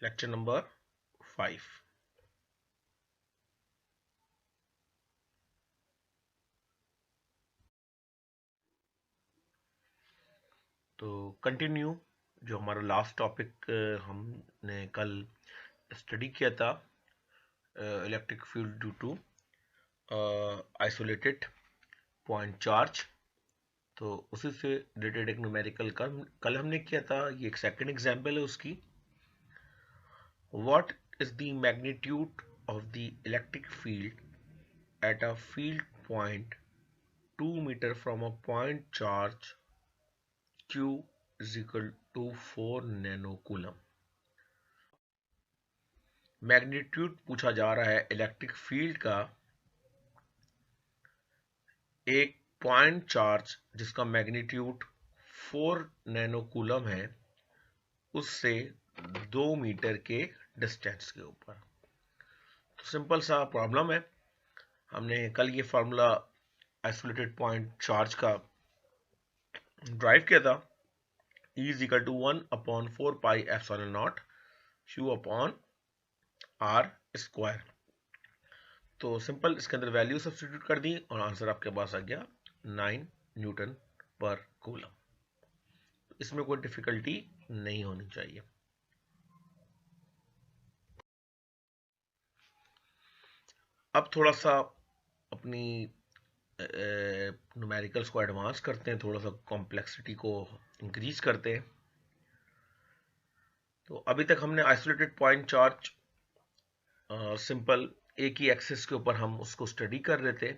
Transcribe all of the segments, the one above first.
Lecture number 5। तो continue जो हमारा लास्ट टॉपिक हमने कल स्टडी किया था, electric field due to isolated point charge. तो उसी से रिलेटेड एक न्यूमेरिकल कल हमने किया था। ये एक सेकंड एग्जांपल है उसकी। What is the magnitude of the electric field at a field point 2 metre from a point charge Q is equal to 4 nanocoulomb. Magnitude पूछा जा रहा है इलेक्ट्रिक फील्ड का एक पॉइंट चार्ज जिसका मैग्नीट्यूड 4 नैनोकूलम है, उससे 2 मीटर के डिस्टेंस के ऊपर। तो सिंपल सा प्रॉब्लम है। हमने कल ये फॉर्मूला आइसोलेटेड पॉइंट चार्ज का ड्राइव किया था। E is equal to 1/4 pi epsilon naught Q upon R square. तो सिंपल इसके अंदर वैल्यू सब्स्टिट्यूट कर दी और आंसर आपके पास आ गया 9 न्यूटन पर कूलम। इसमें कोई डिफिकल्टी नहीं होनी चाहिए। अब थोड़ा सा अपनी न्यूमेरिकल्स को एडवांस करते हैं, थोड़ा सा कॉम्प्लेक्सिटी को इंक्रीज करते हैं। तो अभी तक हमने आइसोलेटेड पॉइंट चार्ज सिंपल एक ही एक्सिस के ऊपर हम उसको स्टडी कर रहे थे।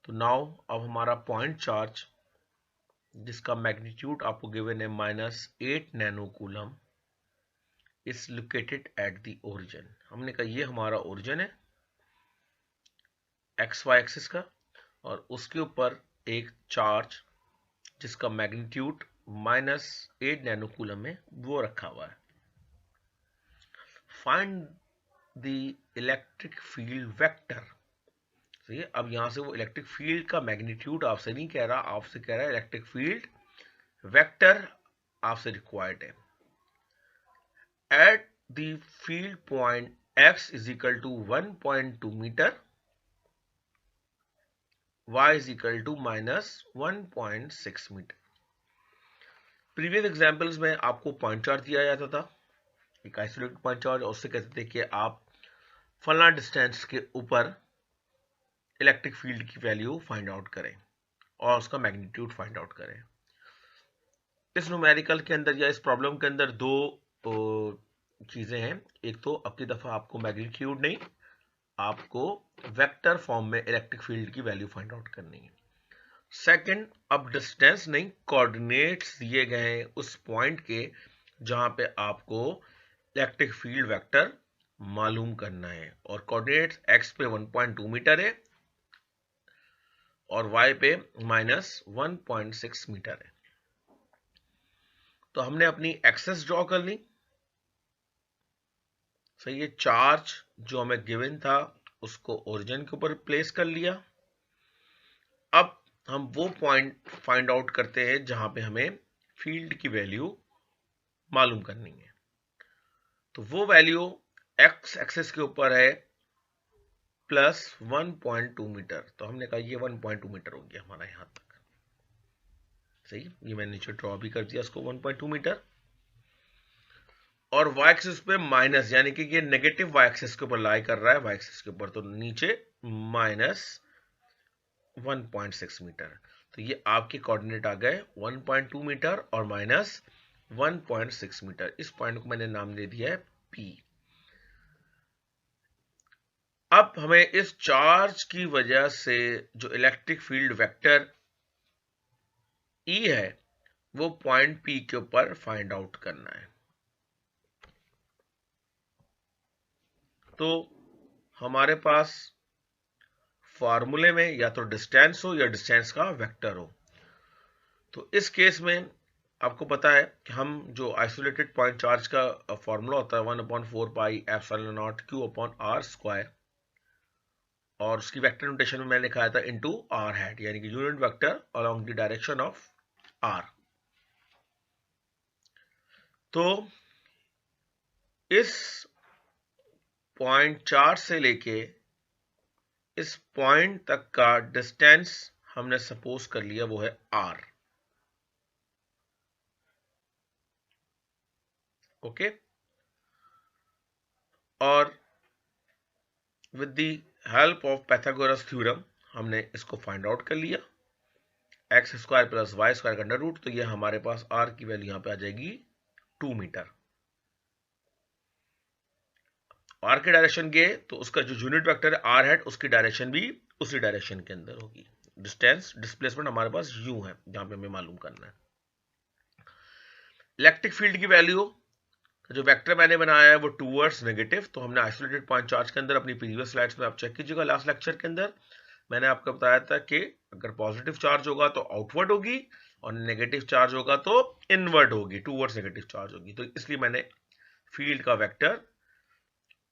तो नाउ अब हमारा पॉइंट चार्ज जिसका मैग्नीट्यूड आपको गिवन है -8 nanocoulomb is located at the origin. हमने कहा ये हमारा ओरिजिन है एक्स वाई एक्सिस का, और उसके ऊपर एक चार्ज जिसका मैग्नीट्यूड -8 नैनोकूलम है वो रखा हुआ है। Find the electric field vector. सही है। अब यहां से वो इलेक्ट्रिक फील्ड का मैग्नीट्यूड आपसे नहीं कह रहा, आपसे कह रहा है इलेक्ट्रिक फील्ड वेक्टर आपसे रिक्वायर्ड है। At the field point x is equal to 1.2 metre, y is equal to -1.6 metre. Previous examples में आपको पॉइंट चार्ज दिया जाता था, एक आइसोलेटेड पॉइंट चार्ज, और उससे कहते थे कि आप फला डिस्टेंस के ऊपर इलेक्ट्रिक फील्ड की वैल्यू फाइंड आउट करें और उसका मैग्नीट्यूड फाइंड आउट करें। इस न्यूमेरिकल के अंदर या इस प्रॉब्लम के अंदर दो चीजें हैं। एक तो अब की दफा आपको मैग्नीट्यूड नहीं, आपको वेक्टर फॉर्म में इलेक्ट्रिक फील्ड की वैल्यू फाइंड आउट करनी है। सेकंड, अब डिस्टेंस नहीं, कोऑर्डिनेट्स दिए गए हैं उस पॉइंट के जहां पे आपको इलेक्ट्रिक फील्ड वेक्टर मालूम करना है, और कोऑर्डिनेट्स एक्स पे 1.2 मीटर है और y पे -1.6 मीटर है। तो हमने अपनी एक्सेस ड्रॉ कर ली। सही है। चार्ज जो हमें गिवन था उसको ओरिजिन के ऊपर प्लेस कर लिया। अब हम वो पॉइंट फाइंड आउट करते हैं जहां पे हमें फील्ड की वैल्यू मालूम करनी है। तो वो वैल्यू एक्स एक्सिस के ऊपर है +1.2 मीटर। तो हमने कहा ये 1.2 मीटर हो गया हमारा यहां तक। सही, ये मैंने नीचे ड्रॉ भी कर दिया इसको 1.2 मीटर। और वाई एक्सिस पे माइनस, यानी कि ये नेगेटिव वाई एक्सिस के ऊपर लाई कर रहा है, वाई एक्सिस के ऊपर, तो नीचे -1.6 मीटर। तो ये आपके कोऑर्डिनेट आ गए 1.2 मीटर और -1.6 मीटर। इस पॉइंट को मैंने नाम दे दिया है P। अब हमें इस चार्ज की वजह से जो इलेक्ट्रिक फील्ड वेक्टर E है वो पॉइंट P के ऊपर फाइंड आउट करना है। तो हमारे पास फॉर्मूले में या तो डिस्टेंस हो या डिस्टेंस का वेक्टर हो। तो इस केस में आपको पता है कि हम जो आइसोलेटेड पॉइंट चार्ज का फॉर्मूला होता है 1/4 pi epsilon naught Q upon R square, और उसकी वेक्टर नोटेशन में मैंने लिखाया था इनटू R हैट, यानी कि unit vector along the direction of R। तो इस पॉइंट 4 से लेके इस पॉइंट तक का डिस्टेंस हमने सपोज कर लिया वो है r। ओके, और with the help of Pythagoras theorem हमने इसको फाइंड आउट कर लिया, x square plus y square का अंडर रूट। तो ये हमारे पास r की वैल्यू यहां पे आ जाएगी 2 मीटर। r के डायरेक्शन गए तो उसका जो यूनिट वेक्टर है r हैट, उसकी डायरेक्शन भी उसी डायरेक्शन के अंदर होगी। डिस्टेंस डिस्प्लेसमेंट हमारे पास u है जहां पे हमें मालूम करना है। इलेक्ट्रिक फील्ड की वैल्यू जो वेक्टर मैंने बनाया है वो टूवर्ड्स नेगेटिव, तो हमने आइसोलेटेड पॉइंट चार्ज के अंदर अपनी प्रीवियस स्लाइड्स में आप चेक कीजिएगा, लास्ट लेक्चर के अंदर मैंने आपको बताया था कि अगर पॉजिटिव चार्ज होगा तो आउटवर्ड होगी और नेगेटिव चार्ज होगा तो इनवर्ड होगी, टूवर्ड्स नेगेटिव चार्ज होगी। तो इसलिए मैंने फील्ड का vector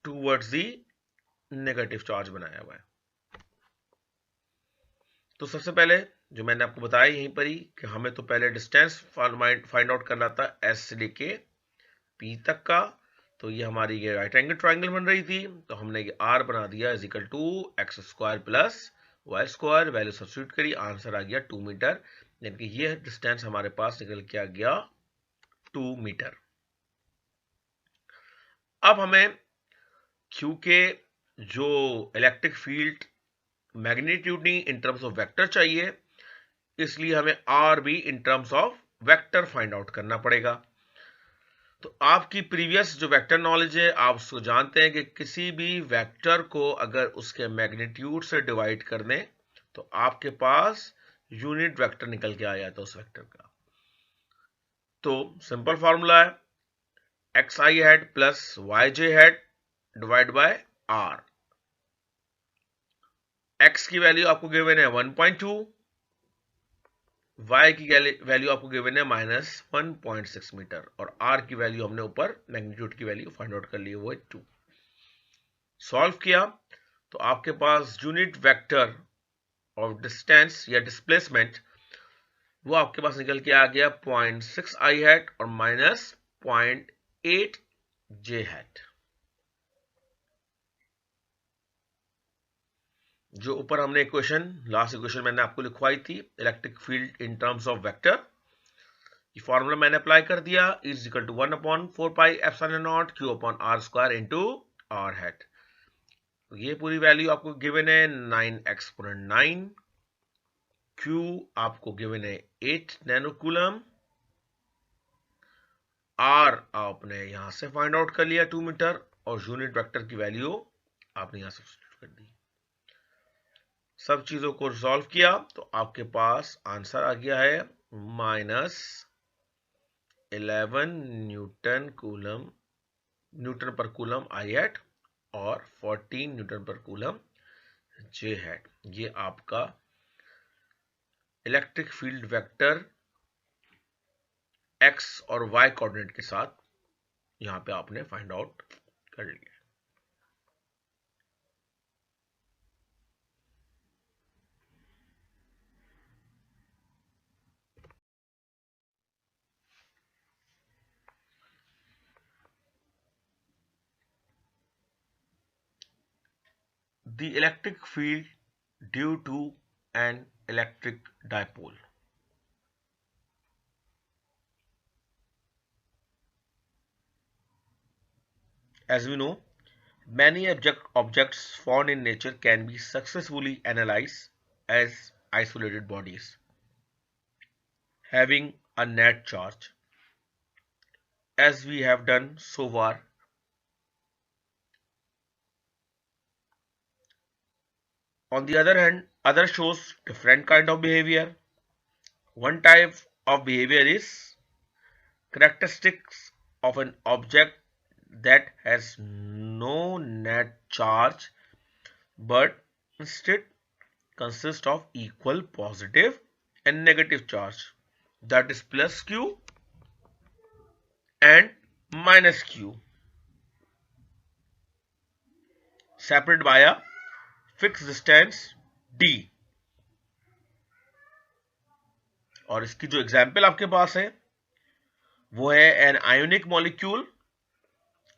towards the negative charge बनाया हुआ है। तो सबसे पहले जो मैंने आपको बताया यहीं पर ही कि हमें तो पहले डिस्टेंस फाइंड आउट करना था एस से लेके पी तक का। तो ये हमारी ये राइट एंगल ट्राइंगल बन रही थी, तो हमने ये आर बना दिया is equal to x square plus y square, value substitute करी, आंसर आ गया 2 मीटर। यानी कि ये डिस्टेंस हमारे पास निकल के आ गया 2 मीटर। अब हमें क्योंकि जो इलेक्ट्रिक फील्ड मैग्नीट्यूड नहीं इन टर्म्स ऑफ वेक्टर चाहिए, इसलिए हमें आर भी इन terms of vector find out करना पड़ेगा। तो आपकी प्रीवियस जो वेक्टर नॉलेज है आप उसको जानते हैं कि किसी भी वेक्टर को अगर उसके मैग्नीट्यूड से डिवाइड कर दें तो आपके पास यूनिट वेक्टर निकल के आ जाता है उस वेक्टर का। तो सिंपल फॉर्मूला है x i hat plus y j hat divide by r. X की वैल्यू आपको गिवन है 1.2, y की वैल्यू आपको गिवन है -1.6 मीटर और r की वैल्यू हमने ऊपर मैग्नीट्यूड की वैल्यू फाइंड आउट कर ली, वो है 2। सॉल्व किया तो आपके पास यूनिट वेक्टर ऑफ डिस्टेंस या डिस्प्लेसमेंट वो आपके पास निकल के आ गया 0.6 आई हैट और -0.8 जे हैट। जो ऊपर हमने इक्वेशन लास्ट इक्वेशन मैंने आपको लिखवाई थी electric field in terms of vector, ये फॉर्मूला मैंने अप्लाई कर दिया is equal to 1/4 pi epsilon naught q upon r square into r hat. ये पूरी वैल्यू आपको गिवन है 9 एक्सपोनेंट 9, q आपको गिवन है 8 नैनो कूलम, r आपने यहां से फाइंड आउट कर लिया 2 मीटर और यूनिट वेक्टर की वैल्यू आपने यहां सब्स्टिट्यूट कर दी। सब चीजों को रिजॉल्व किया तो आपके पास आंसर आ गया है -11 न्यूटन पर कूलम आई हैट और 14 न्यूटन पर कूलम जे हैट। ये आपका इलेक्ट्रिक फील्ड वेक्टर एक्स और वाई कोऑर्डिनेट के साथ यहां पे आपने फाइंड आउट कर लिया। The electric field due to an electric dipole. As we know, many objects found in nature can be successfully analyzed as isolated bodies having a net charge, as we have done so far. On the other hand, others shows different kind of behavior. One type of behavior is characteristics of an object that has no net charge but instead consists of equal positive and negative charge, that is plus q and minus q, separated by a fixed distance d। और इसकी जो example आपके पास है वो है an ionic molecule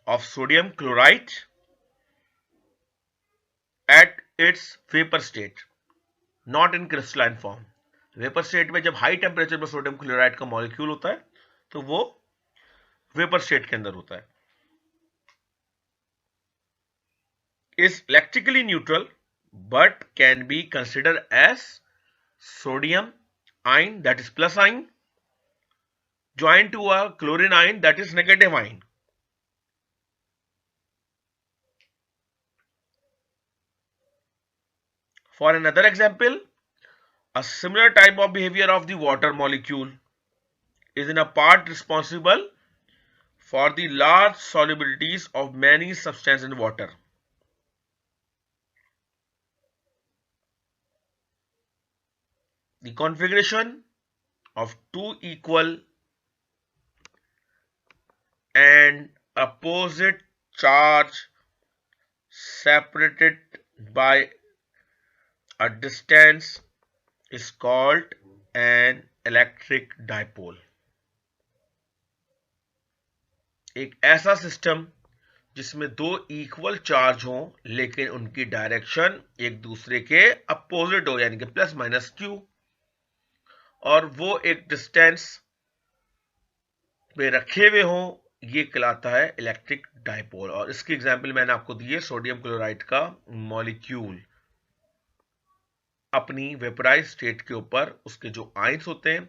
of sodium chloride at its vapor state, not in crystalline form. Vapour state में जब high temperature पर सोडियम क्लोराइड का मॉलिक्यूल होता है तो वो वेपर स्टेट के अंदर होता है. is electrically neutral but can be considered as sodium ion, that is plus ion, joined to a chlorine ion, that is negative ion. For another example, a similar type of behavior of the water molecule is in a part responsible for the large solubilities of many substances in water. The configuration of two equal and opposite charge separated by a distance is called an electric dipole. एक ऐसा system जिसमें दो equal charge हों लेकिन उनकी direction एक दूसरे के अपोजिट हो, यानी कि प्लस माइनस क्यू, और वो एक डिस्टेंस पे रखे हुए हों, ये कहलाता है इलेक्ट्रिक डाइपोल. और इसकी एग्जांपल मैंने आपको दी है सोडियम क्लोराइड का मॉलिक्यूल अपनी वेपराइज स्टेट के ऊपर उसके जो आयंस होते हैं,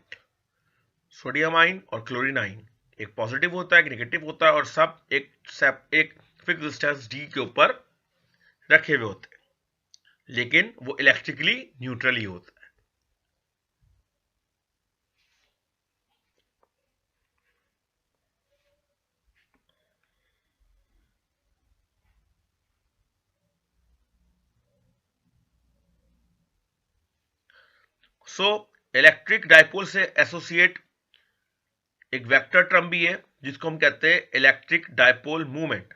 सोडियम आयन और क्लोरीन आयन, एक पॉजिटिव होता है एक नेगेटिव होता है, और सब एक फिक्स डिस्टेंस डी के ऊपर रखे हुए होते हैं, लेकिन वो इलेक्ट्रिकली न्यूट्रल ही होता है. सो इलेक्ट्रिक डाइपोल से एसोसिएट एक वेक्टर टर्म भी है जिसको हम कहते हैं इलेक्ट्रिक डाइपोल मूवमेंट,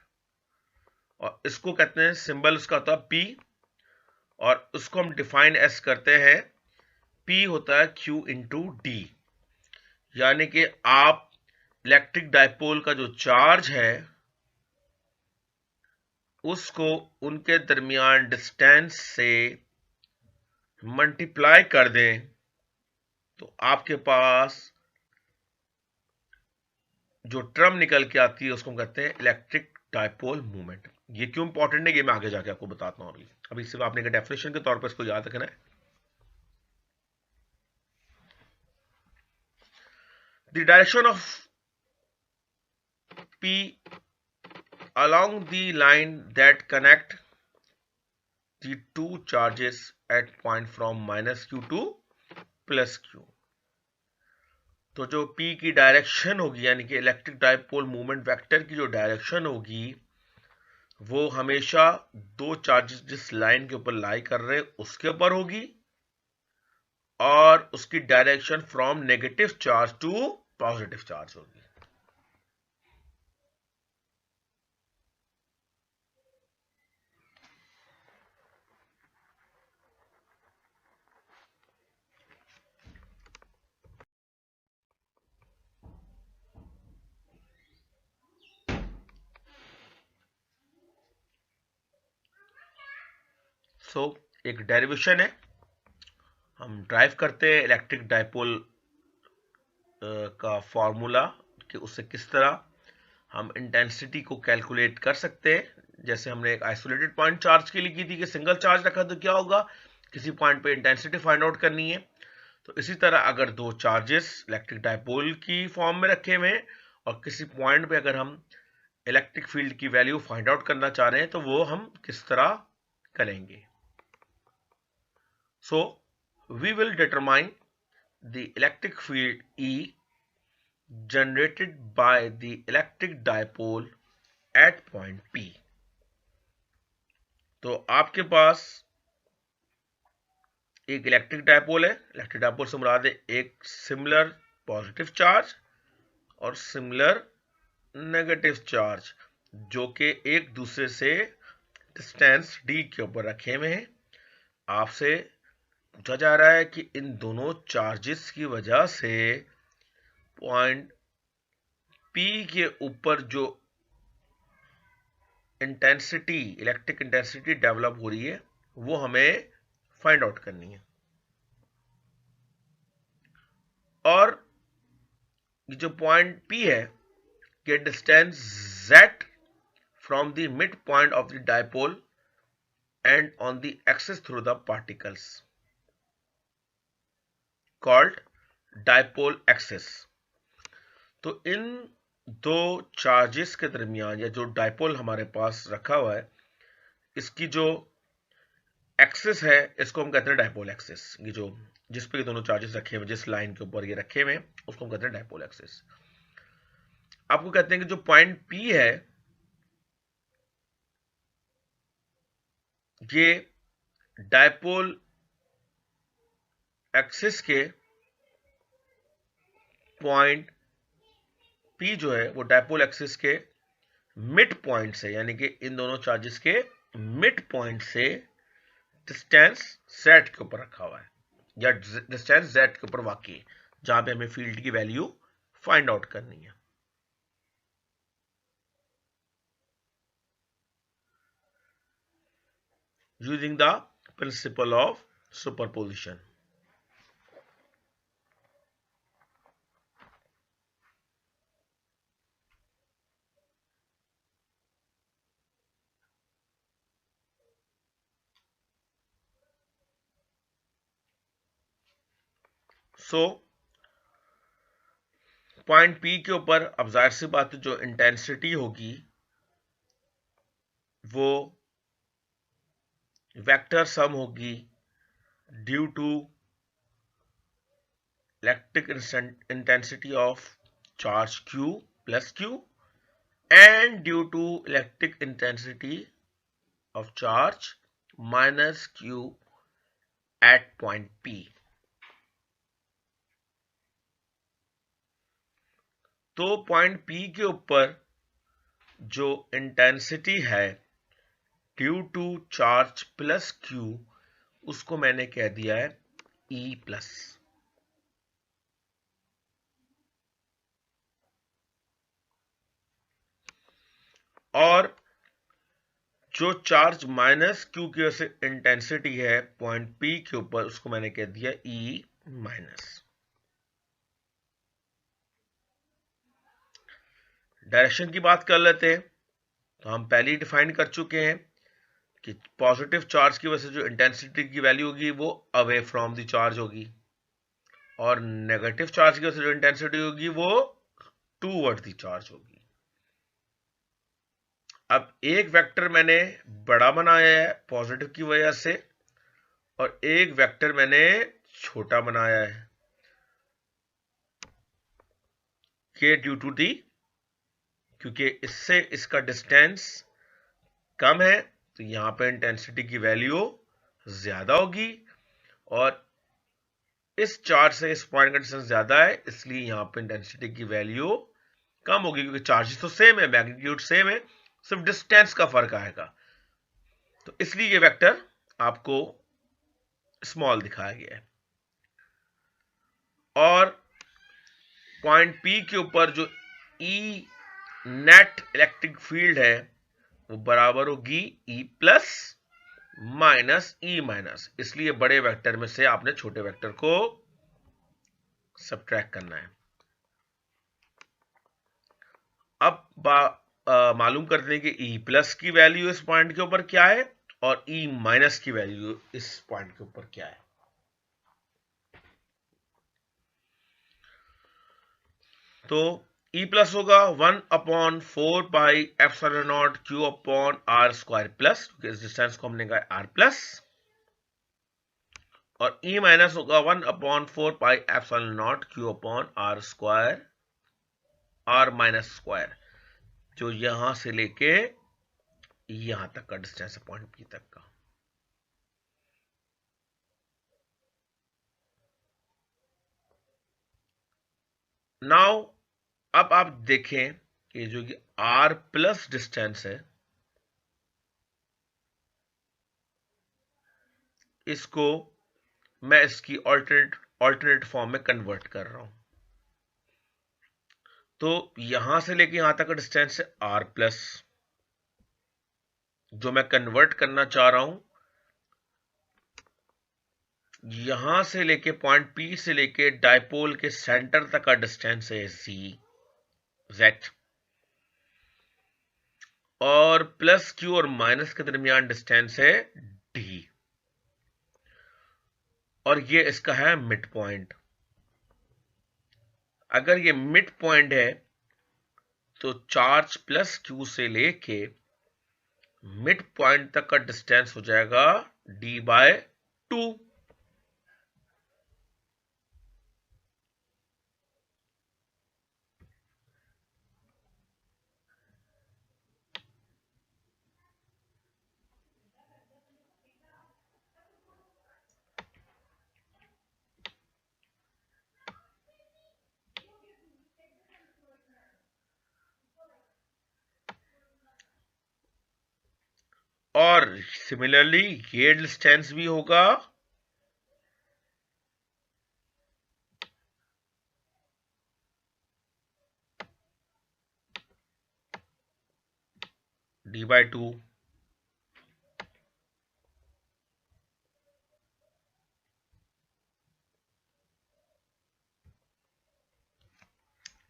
और इसको कहते हैं, सिंबल उसका होता है P, और उसको हम डिफाइन एस करते हैं, P होता है Q इंटू डी. यानी कि आप इलेक्ट्रिक डाइपोल का जो चार्ज है उसको उनके दरमियान डिस्टेंस से मल्टीप्लाई कर दें तो आपके पास जो टर्म निकल के आती है उसको हम कहते हैं इलेक्ट्रिक डाइपोल मूवमेंट. ये क्यों इंपॉर्टेंट है ये मैं आगे जाके आपको बताता हूं. अभी सिर्फ आपने एक डेफिनेशन के तौर पर इसको याद रखना है. The direction of P along the line that connect the two charges at point from minus q to plus q. तो जो P की डायरेक्शन होगी, यानी कि इलेक्ट्रिक डाइपोल मूवमेंट वेक्टर की जो डायरेक्शन होगी, वो हमेशा दो चार्जेस जिस लाइन के ऊपर लाई कर रहे हैं उसके ऊपर होगी, और उसकी direction from negative charge to positive charge होगी. सो एक डेरिवेशन है, हम ड्राइव करते हैं इलेक्ट्रिक डाइपोल का फॉर्मूला कि उससे किस तरह हम इंटेंसिटी को कैलकुलेट कर सकते हैं. जैसे हमने एक आइसोलेटेड पॉइंट चार्ज के लिए की थी कि सिंगल चार्ज रखा तो क्या होगा, किसी पॉइंट पे इंटेंसिटी फाइंड आउट करनी है. तो इसी तरह अगर दो चार्जेस इलेक्ट्रिक डाइपोल की फॉर्म में रखे हुए हैं और किसी पॉइंट पे अगर हम इलेक्ट्रिक फील्ड की वैल्यू फाइंड आउट करना चाह रहे हैं तो वो हम किस तरह करेंगे. So we will determine the electric field E generated by the electric dipole at point P. तो आपके पास एक इलेक्ट्रिक डाइपोल है. इलेक्ट्रिक डाइपोल से मुराद है एक सिमिलर पॉजिटिव चार्ज और सिमिलर नेगेटिव चार्ज जो कि एक दूसरे से डिस्टेंस d के ऊपर रखे हुए हैं. आपसे पूछा जा रहा है कि इन दोनों चार्जेस की वजह से पॉइंट P के ऊपर जो इंटेंसिटी, इलेक्ट्रिक इंटेंसिटी डेवलप हो रही है, वो हमें फाइंड आउट करनी है। और ये जो पॉइंट P है, कि distance Z from the midpoint of the dipole and on the axis through the particles called dipole axis। तो इन दो चार्जेस के दरमियान, या जो डाइपोल हमारे पास रखा हुआ है, इसकी जो एक्सिस है इसको हम कहते हैं डाइपोल एक्सिस। ये जो जिस पे दोनों चार्जेस रखे हुए, जिस लाइन के ऊपर ये रखे हुए, उसको हम कहते हैं डाइपोल एक्सिस। आपको कहते हैं कि जो पॉइंट P है, ये डाइपोल एक्सिस के पॉइंट P जो है वो डाइपोल एक्सिस के मिड पॉइंट से, यानी कि इन दोनों चार्जेस के मिड पॉइंट से डिस्टेंस Z के ऊपर रखा हुआ है, या डिस्टेंस Z के ऊपर वाकई है, जहां पे हमें फील्ड की वैल्यू फाइंड आउट करनी है। Using the principle of superposition. So point P के ऊपर अब जाहिर सी बात है, जो इंटेंसिटी होगी वो वेक्टर सम होगी due to electric intensity of charge Q plus Q and due to electric intensity of charge minus Q at point P। तो पॉइंट P के ऊपर जो इंटेंसिटी है due to charge plus Q, उसको मैंने कह दिया है E प्लस। और जो चार्ज माइनस Q की वजह से इंटेंसिटी है पॉइंट P के ऊपर, उसको मैंने कह दिया E माइनस। डायरेक्शन की बात कर लेते हैं। तो हम पहले ही डिफाइन कर चुके हैं कि पॉजिटिव चार्ज की वजह से जो इंटेंसिटी की वैल्यू होगी वो अवे फ्रॉम द चार्ज होगी, और नेगेटिव चार्ज की वजह से जो इंटेंसिटी होगी वो टूवर्ड द चार्ज होगी। अब एक वेक्टर मैंने बड़ा बनाया है पॉजिटिव की वजह से, और एक वेक्टर मैंने छोटा बनाया है के ड्यू टू दी, क्योंकि इससे इसका डिस्टेंस कम है तो यहां पे इंटेंसिटी की वैल्यू ज्यादा होगी, और इस चार्ज से इस पॉइंट का डिस्टेंस ज्यादा है, इसलिए यहां पे इंटेंसिटी की वैल्यू कम होगी, क्योंकि चार्जेस तो सेम है, मैग्नीट्यूड सेम है, सिर्फ डिस्टेंस का फर्क आएगा। तो इसलिए ये वेक्टर आपको स्मॉल दिखाया गया है। और पॉइंट P के ऊपर जो E नेट इलेक्ट्रिक फील्ड है वो बराबर होगी E plus minus E minus, इसलिए बड़े वेक्टर में से आपने छोटे वेक्टर को सब्ट्रैक्ट करना है। अब मालूम करते हैं कि E प्लस की वैल्यू इस पॉइंट के ऊपर क्या है और E माइनस की वैल्यू इस पॉइंट के ऊपर क्या है। तो E प्लस होगा 1/4πε0 Q/r² प्लस, क्योंकि इस डिस्टेंस को हमने कहा r प्लस, और E माइनस होगा 1/4πε0 Q/r² r माइनस स्क्वायर, जो यहां से लेके यहां तक का डिस्टेंस है पॉइंट P तक का। नाउ अब आप देखें कि जो कि r प्लस डिस्टेंस है, इसको मैं इसकी ऑल्टरनेट फॉर्म में कन्वर्ट कर रहा हूं। तो यहां से लेके यहां तक का डिस्टेंस है r प्लस, जो मैं कन्वर्ट करना चाह रहा हूं, यहां से लेके पॉइंट पी से लेके डायपोल के सेंटर तक का डिस्टेंस है जेड, और प्लस क्यू और माइनस के दरमियान डिस्टेंस है डी, और ये इसका है मिड पॉइंट। अगर ये मिड पॉइंट है तो चार्ज प्लस क्यू से लेके मिड पॉइंट तक का डिस्टेंस हो जाएगा d/2। और सिमिलरली ये डिस्टेंस भी होगा d/2।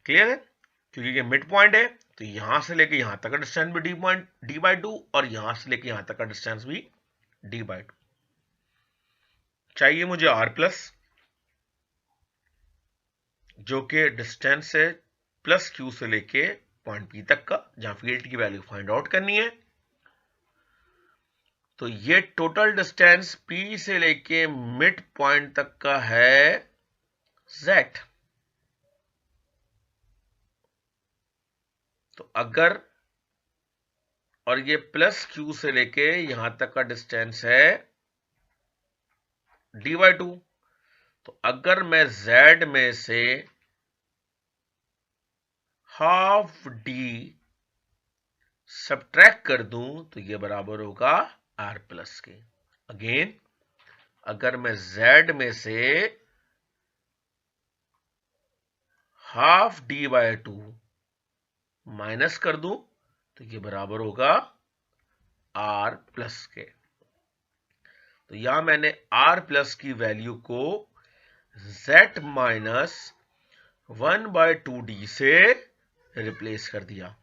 क्लियर है? क्योंकि ये मिड पॉइंट है तो यहां से लेके यहां तक का डिस्टेंस भी d/2, और यहां से लेके यहां तक का डिस्टेंस भी d/2। चाहिए मुझे r प्लस, जो कि डिस्टेंस है प्लस क्यू से लेके पॉइंट पी तक का, जहां फील्ड की वैल्यू फाइंड आउट करनी है। तो ये टोटल डिस्टेंस पी से लेके मिड पॉइंट तक का है z। तो अगर, और ये प्लस क्यू से लेके यहां तक का डिस्टेंस है d/2, तो अगर मैं z में से हाफ डी सब्ट्रैक्ट कर दूं तो ये बराबर होगा r प्लस के। अगेन, अगर मैं z में से हाफ d/2 माइनस कर दूं तो ये बराबर होगा r प्लस के। तो यहां मैंने r प्लस की वैल्यू को z माइनस 1/2d से रिप्लेस कर दिया।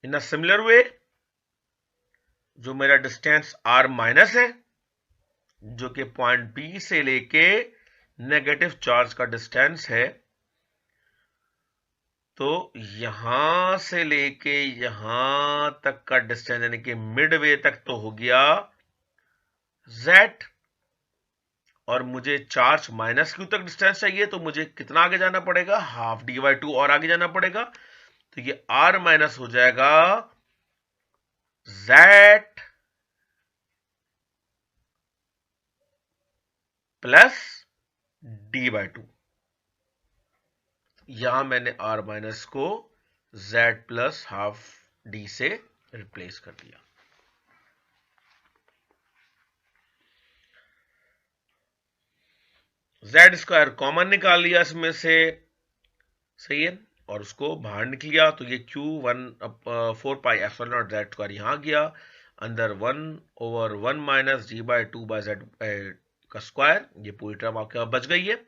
इन अ सिमिलर वे, जो मेरा डिस्टेंस r माइनस है, जो कि पॉइंट बी से लेके नेगेटिव चार्ज का डिस्टेंस है, तो यहां से लेके यहां तक का डिस्टेंस यानी कि मिड वे तक तो हो गया z, और मुझे चार्ज माइनस क्यू तक डिस्टेंस चाहिए, तो मुझे कितना आगे जाना पड़ेगा, हाफ d/2 और आगे जाना पड़ेगा। तो ये r माइनस हो जाएगा z प्लस d/2। यहां मैंने r माइनस को z प्लस हाफ d से रिप्लेस कर दिया। z स्क्वायर कॉमन निकाल लिया इसमें से, सही है, और उसको बाहर निकलिया, तो ये q1/4πε0z² यहां गया, अंदर 1/1 माइनस d/2/z का स्क्वायर, ये पूरी टर्म आपके पास बच गई है।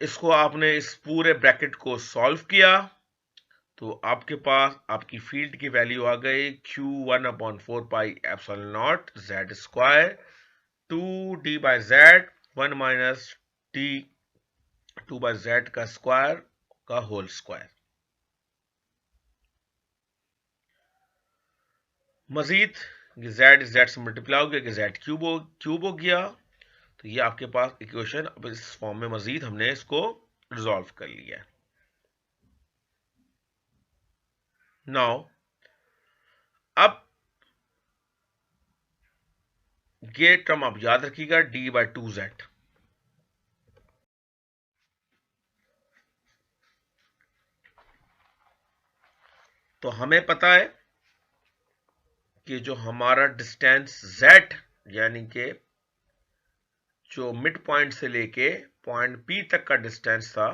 इसको आपने इस पूरे ब्रैकेट को सॉल्व किया तो आपके पास आपकी फील्ड की वैल्यू आ गई q1/4πε0z², 2d/z 1 माइनस d/2/z का स्क्वायर का होल स्क्वायर। मजीद z से मल्टीप्लाई हो गया कि z क्यूब हो गया। तो ये आपके पास इक्वेशन अब इस फॉर्म में मजीद हमने इसको रिजॉल्व कर लिया है। नाउ अब ये टर्म आप याद रखिएगा d/2z। तो हमें पता है कि जो हमारा डिस्टेंस z यानी कि जो मिड पॉइंट से लेके पॉइंट P तक का डिस्टेंस था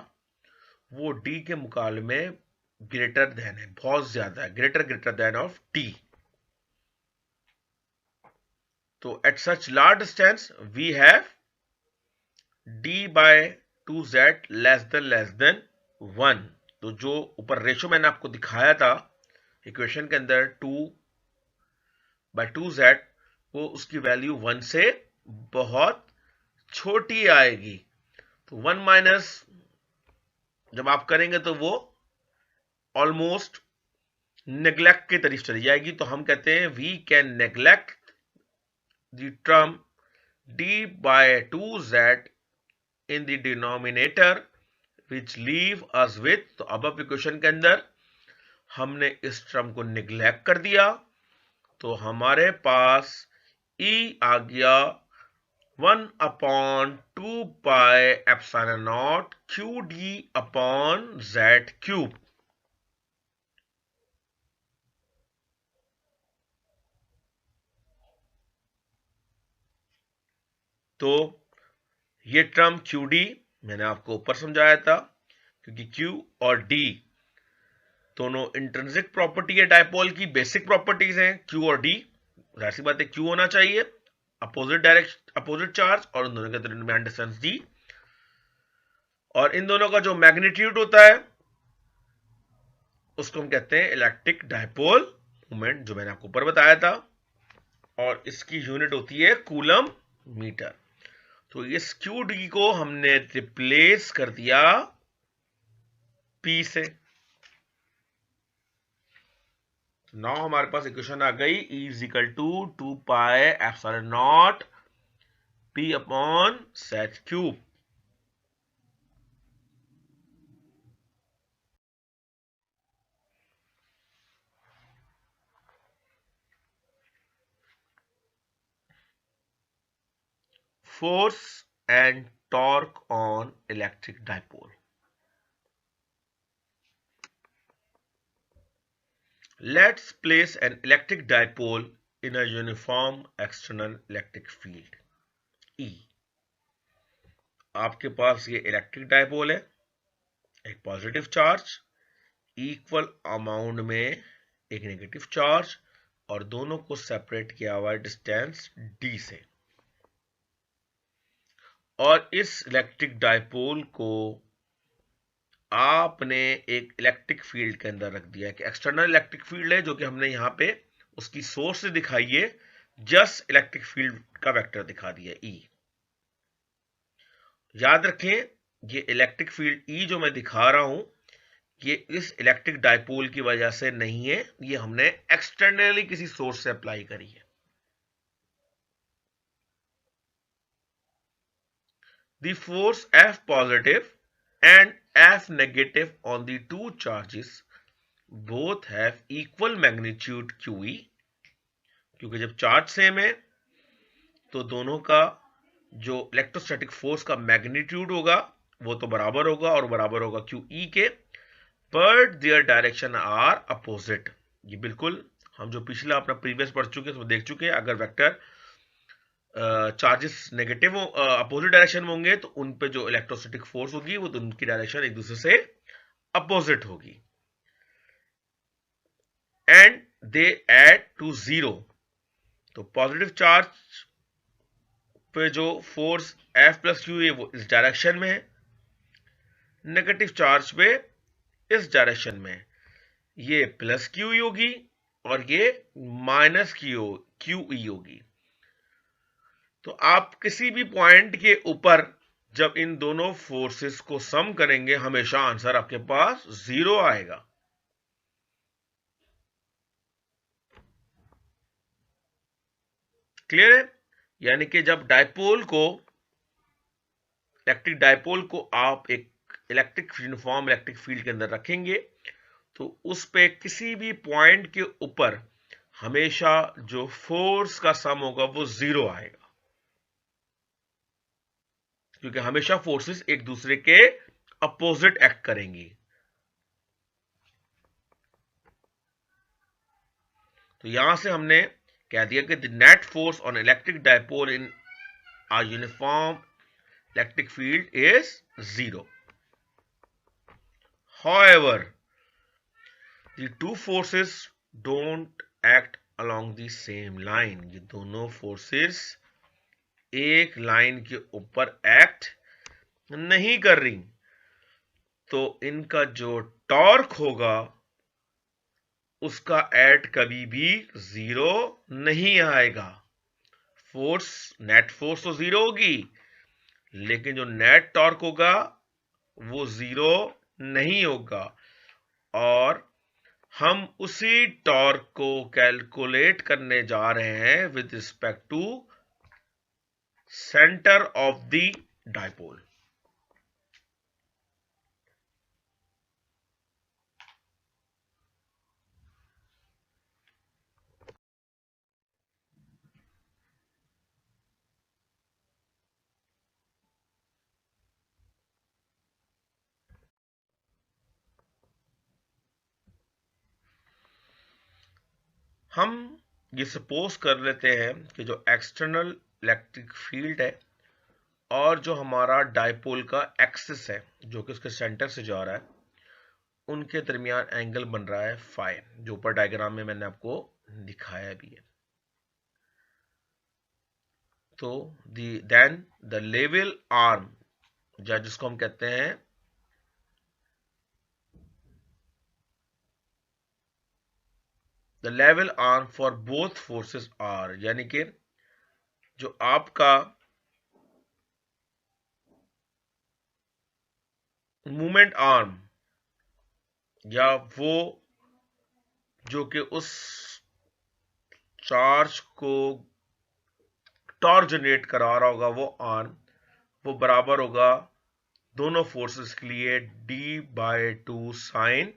वो डी के मुकाबले में ग्रेटर देन है, बहुत ज्यादा है, ग्रेटर देन ऑफ टी। तो at such large distance we have d by 2z less than 1। तो जो ऊपर रेशो मैंने आपको दिखाया था इक्वेशन के अंदर 2/2z, वो उसकी वैल्यू 1 से बहुत छोटी आएगी। तो 1 माइनस जब आप करेंगे तो वो ऑलमोस्ट नेग्लेक्ट की तरफ चली जाएगी। तो हम कहते हैं we can neglect the term d by 2z in the denominator which leave us with, तो अब इक्वेशन के अंदर हमने इस टर्म को निग्लेक्ट कर दिया, तो हमारे पास e आ गया 1/2 पाई epsilon not QD upon Z cube. तो ये टर्म QD मैंने आपको ऊपर समझाया था, क्योंकि Q और D दोनों इंट्रिंसिक प्रॉपर्टी है डायपोल की, बेसिक प्रॉपर्टीज हैं Q और D। जाहिर सी बात है Q होना चाहिए, अपोजिट चार्ज, और उन दोनों के दरमियान डिस्टेंस D, और इन दोनों का जो मैग्नीट्यूड होता है उसको हम कहते हैं इलेक्ट्रिक डायपोल मोमेंट, जो मैंने आपको ऊपर बताया था, और इसकी यूनिट होती है कूलम मीटर। तो इस QD को हमने रिप्लेस कर दिया P से। नाउ हमारे पास इक्वेशन आ गई E is equal to 2 pi epsilon naught P upon Z cube. Force and torque on electric dipole. Let's place an electric dipole in a uniform external electric field E. आपके पास ये electric dipole है, एक positive charge, equal amount में एक negative charge, और दोनों को separate किया हुआ डिस्टेंस D से। और इस इलेक्ट्रिक डायपोल को आपने एक इलेक्ट्रिक फील्ड के अंदर रख दिया, कि एक्सटर्नल इलेक्ट्रिक फील्ड है, जो कि हमने यहां पे उसकी सोर्स से दिखाई है, जस्ट इलेक्ट्रिक फील्ड का वेक्टर दिखा दिया E। याद रखें, ये इलेक्ट्रिक फील्ड E जो मैं दिखा रहा हूं, ये इस इलेक्ट्रिक डायपोल की वजह से नहीं है, ये हमने एक्सटर्नली किसी सोर्स से अप्लाई करी है। The force F positive and F negative on the two charges both have equal magnitude QE, क्योंकि जब चार्ज सेम है तो दोनों का जो इलेक्ट्रोस्टैटिक फोर्स का मैग्नीट्यूड होगा वो तो बराबर होगा, और बराबर होगा QE के, but their direction are opposite. ये बिल्कुल हम जो पिछला अपना प्रीवियस पढ़ चुके हैं उसमें देख चुके हैं, अगर vector charges negative opposite direction में होंगे तो उन पे जो इलेक्ट्रोस्टैटिक फोर्स होगी वो उनकी डायरेक्शन एक दूसरे से अपोजिट होगी, and they add to zero. तो पॉजिटिव चार्ज पे जो फोर्स F प्लस क्यू है वो इस डायरेक्शन में है, नेगेटिव चार्ज पे इस डायरेक्शन में है, ये प्लस क्यू होगी और ये माइनस क्यू ई होगी। तो आप किसी भी पॉइंट के ऊपर जब इन दोनों फोर्सेस को सम करेंगे हमेशा आंसर आपके पास 0 आएगा। क्लियर है? यानी कि जब इलेक्ट्रिक डायपोल को आप एक यूनिफॉर्म इलेक्ट्रिक फील्ड के अंदर रखेंगे तो उस पे किसी भी पॉइंट के ऊपर हमेशा जो फोर्स का सम होगा वो 0 आएगा, क्योंकि हमेशा फोर्सेस एक दूसरे के अपोजिट एक्ट करेंगी। तो यहां से हमने कह दिया कि the net force on electric dipole in a uniform electric field is 0। however the two forces don't act along the same line. ये दोनों फोर्सेस एक लाइन के ऊपर एक्ट नहीं कर रही, तो इनका जो टॉर्क होगा उसका एट कभी भी जीरो नहीं आएगा। फोर्स, नेट फोर्स तो जीरो होगी, लेकिन जो नेट टॉर्क होगा वो जीरो नहीं होगा। और हम उसी टॉर्क को कैलकुलेट करने जा रहे हैं with respect to centre of the dipole. हम ये सपोज कर लेते हैं कि जो एक्सटर्नल इलेक्ट्रिक फील्ड है और जो हमारा डाइपोल का एक्सिस है जो कि उसके सेंटर से जा रहा है, उनके दरमियान एंगल बन रहा है फाई, जो ऊपर डायग्राम में मैंने आपको दिखाया भी है। तो देन द लेवल आर्म, या जिसको हम कहते हैं the lever arm for both forces are, यानी कि जो आपका मूवमेंट आर्म या वो जो कि उस चार्ज को टॉर्क जनरेट करा रहा होगा, वो आर्म वो बराबर होगा दोनों फोर्सेस के लिए d/2 साइन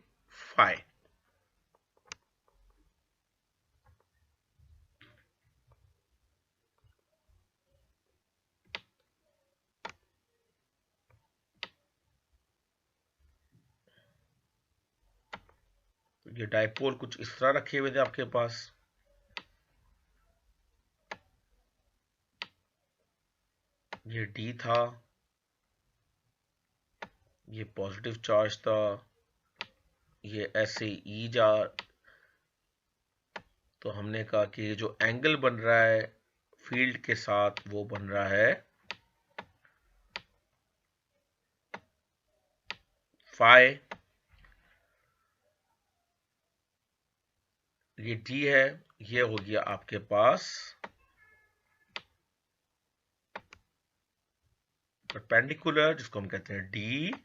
फाई। ये डाइपोल कुछ इस तरह रखे हुए थे आपके पास। ये D था, ये पॉजिटिव चार्ज था, ये ऐसे E जा, तो हमने कहा कि जो एंगल बन रहा है फील्ड के साथ वो बन रहा है फाई। ये D है, ये हो गया आपके पास परपेंडिकुलर, जिसको हम कहते हैं D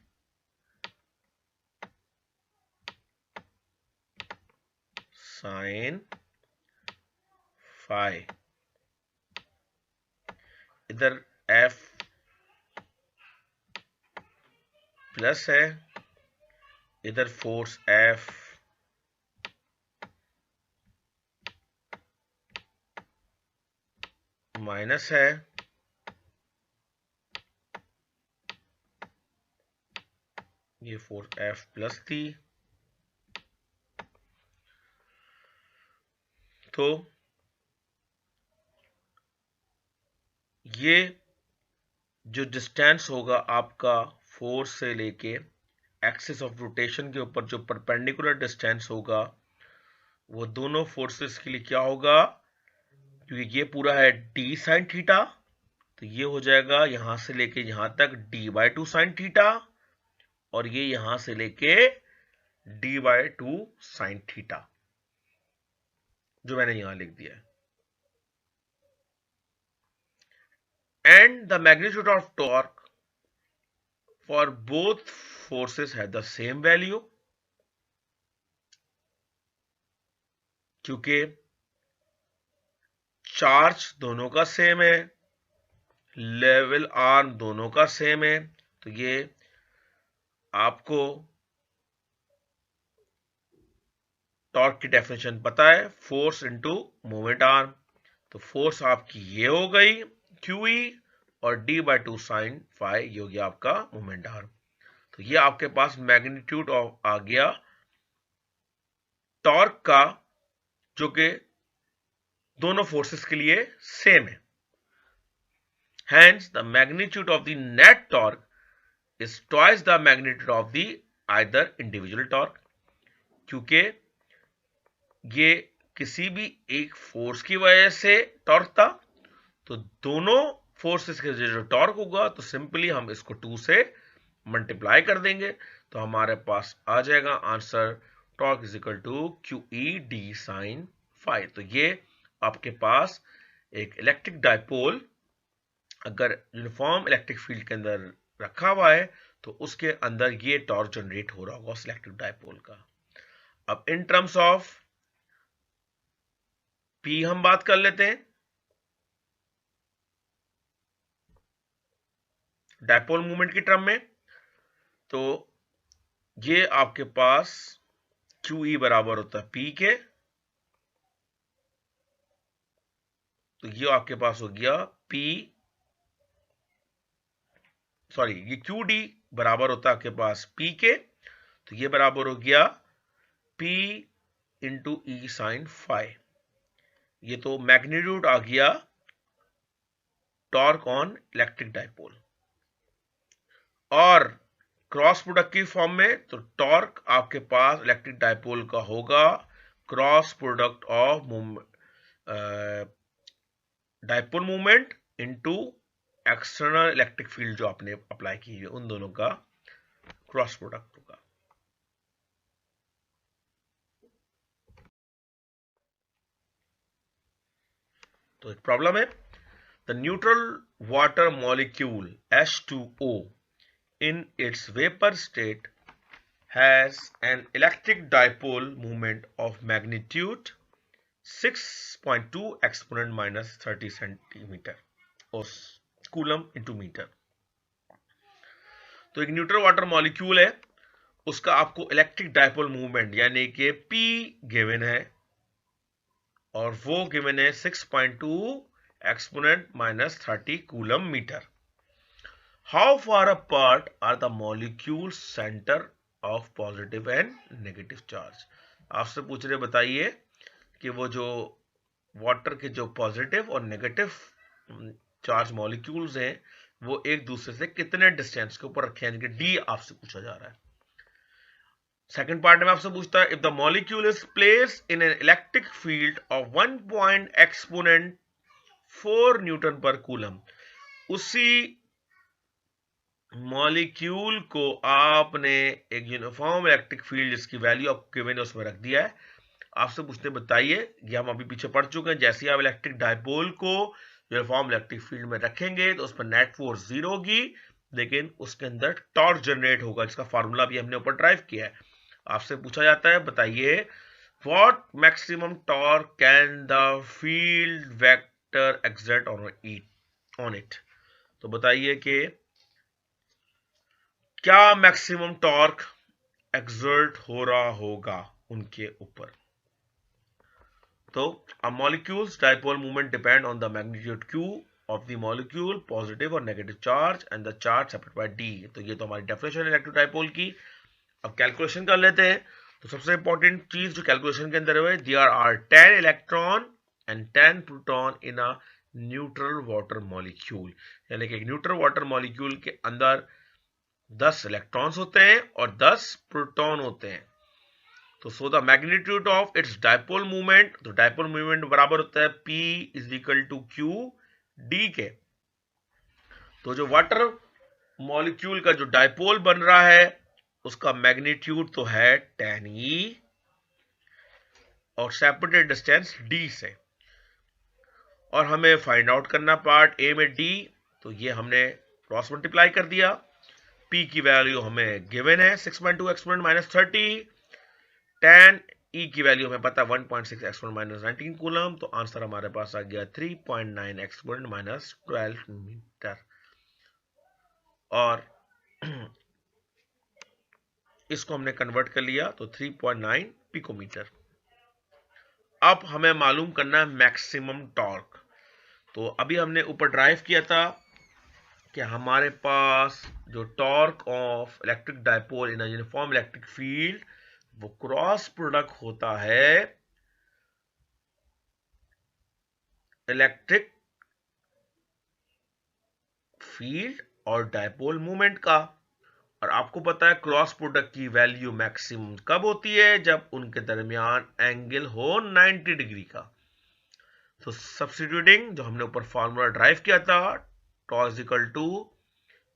साइन फाई। इधर F प्लस है, इधर फोर्स F माइनस है, ये फोर्स F प्लस थी। तो ये जो डिस्टेंस होगा आपका फोर्स से लेके एक्सिस ऑफ रोटेशन के ऊपर, जो परपेंडिकुलर डिस्टेंस होगा, वो दोनों फोर्सेस के लिए क्या होगा, क्योंकि ये पूरा है d साइन थीटा, तो ये हो जाएगा यहां से लेके यहां तक d/2 साइन थीटा, और ये यहां से लेके d/2 साइन थीटा, जो मैंने यहां लिख दिया है। And the magnitude of torque for both forces है द सेम वैल्यू, क्योंकि चार्ज दोनों का सेम है, लेवल आर्म दोनों का सेम है, तो ये आपको टॉर्क की डेफिनेशन पता है, फोर्स इनटू मोमेंट आर्म। तो फोर्स आपकी ये हो गई QE, और d/2 साइन फाई ये हो गया आपका मोमेंट आर्म। तो ये आपके पास मैग्नीट्यूड ऑफ आ गया टॉर्क का, जो कि दोनों फोर्सेस के लिए सेम है। Hence, the magnitude of the net torque is twice the magnitude of the either individual torque, क्योंकि ये किसी भी एक फोर्स की वजह से टॉर्क था, तो दोनों फोर्सेस के जो टॉर्क होगा तो सिंपली हम इसको 2 से मल्टीप्लाई कर देंगे, तो हमारे पास आ जाएगा answer torque is equal to Q E D sine phi. तो ये आपके पास एक इलेक्ट्रिक डायपोल अगर यूनिफॉर्म इलेक्ट्रिक फील्ड के अंदर रखा हुआ है तो उसके अंदर ये टॉर्क जनरेट हो रहा होगा उस इलेक्ट्रिक डायपोल का। अब इन टर्म्स ऑफ पी हम बात कर लेते हैं। डायपोल मूवमेंट की टर्म में तो ये आपके पास क्यू ई बराबर होता है पी के, तो ये आपके पास हो गया पी, सॉरी ये क्यू डी बराबर होता है आपके पास पी के, तो ये बराबर हो गया पी इंटू ई साइन फाई। ये तो मैग्नीट्यूड आ गया टॉर्क ऑन इलेक्ट्रिक डायपोल। और क्रॉस प्रोडक्ट की फॉर्म में तो टॉर्क आपके पास इलेक्ट्रिक डायपोल का होगा cross product of dipole movement into external electric field जो आपने अप्लाई की है उन दोनों का क्रॉस प्रोडक्ट होगा। तो एक प्रॉब्लम है, the neutral water molecule H2O in its vapor state has an electric dipole moment of magnitude 6.2 exponent minus 30 centimeter or coulomb into meter। तो एक न्यूट्रल वाटर मॉलिक्यूल है, उसका आपको इलेक्ट्रिक डायपोल मूवमेंट यानी कि P गिवन है और वो गिवन है 6.2 exponent minus 30 coulomb metre. How far apart are the molecule centre of positive and negative charge. आपसे पूछ रहे बताइए कि वो जो वाटर के जो पॉजिटिव और नेगेटिव चार्ज मॉलिक्यूल्स हैं वो एक दूसरे से कितने डिस्टेंस के ऊपर रखे हैं, डी आपसे पूछा जा रहा है। सेकंड पार्ट में आपसे पूछता है if the molecule is placed in an electric field of 1 point exponent 4 Newton पर कूलम, उसी मॉलिक्यूल को आपने एक यूनिफॉर्म इलेक्ट्रिक फील्ड जिसकी वैल्यू आपको गिवन है उसमें रख दिया है। आपसे पूछते बताइए, ये हम अभी पीछे पढ़ चुके हैं, जैसे ही आप इलेक्ट्रिक डायपोल को यूनिफॉर्म इलेक्ट्रिक फील्ड में रखेंगे तो उस पर नेट फोर्स 0 होगी, लेकिन उसके अंदर टॉर्क जनरेट होगा जिसका फार्मूला भी हमने ऊपर ड्राइव किया है। आपसे पूछा जाता है बताइए what maximum torque can the field vector exert on it. तो बताइए कि क्या मैक्सिमम टॉर्क एक्सर्ट हो रहा होगा उनके ऊपर। तो a molecule's dipole moment depend on the magnitude q of the molecule, positive और negative charge and the charge separated by d। तो ये तो हमारी डेफिनेशन है इलेक्ट्रिक डायपोल की। अब कैलकुलेशन कर लेते हैं। तो सबसे इंपॉर्टेंट चीज जो कैलकुलेशन के अंदर है, there are 10 electron and 10 proton in a neutral water molecule, यानी कि एक न्यूट्रल वाटर मॉलिक्यूल के अंदर 10 इलेक्ट्रॉन्स होते हैं और 10 प्रोटॉन होते हैं। तो so the magnitude of its dipole movement, तो डायपोल मूवमेंट बराबर होता है P is equal to Q D के। तो जो वाटर मॉलिक्यूल का जो डायपोल बन रहा है उसका मैग्नीट्यूड तो है 10e और सेपरेटेड डिस्टेंस d से, और हमें फाइंड आउट करना पार्ट ए में d, तो ये हमने क्रॉस मल्टीप्लाई कर दिया। P की वैल्यू हमें गिवन है 6.2 एक्सपोनेंट माइनस 30, 10 E की वैल्यू हमें पता 1.6 एक्सपोनेंट माइनस 19 कूलम, तो आंसर हमारे पास आ गया 3.9 एक्सपोनेंट माइनस 12 मीटर। और इसको हमने कन्वर्ट कर लिया तो 3.9 पिकोमीटर। अब हमें मालूम करना है मैक्सिमम टॉर्क। तो अभी हमने ऊपर ड्राइव किया था कि हमारे पास जो torque of electric dipole in a uniform electric field वो क्रॉस प्रोडक्ट होता है इलेक्ट्रिक फील्ड और डायपोल मूवमेंट का। और आपको पता है क्रॉस प्रोडक्ट की वैल्यू मैक्सिमम कब होती है, जब उनके दरमियान एंगल हो 90 डिग्री का। तो सब्स्टिट्यूटिंग जो हमने ऊपर फॉर्मूला ड्राइव किया था, tau is equal to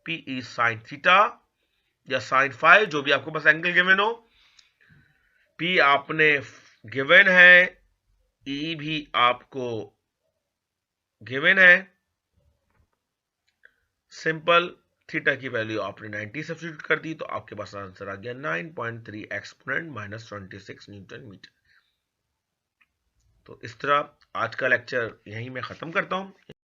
P E sine theta या साइन फाइव, जो भी आपको पास एंगल गिवन हो, पी आपने गिवन है, ई भी आपको गिवन है, सिंपल थीटा की वैल्यू आपने 90 सब्स्टिट्यूट कर दी तो आपके पास आंसर आ गया 9.3 एक्सपोनेंट माइनस 26 न्यूटन मीटर। तो इस तरह आज का लेक्चर यहीं मैं खत्म करता हूं।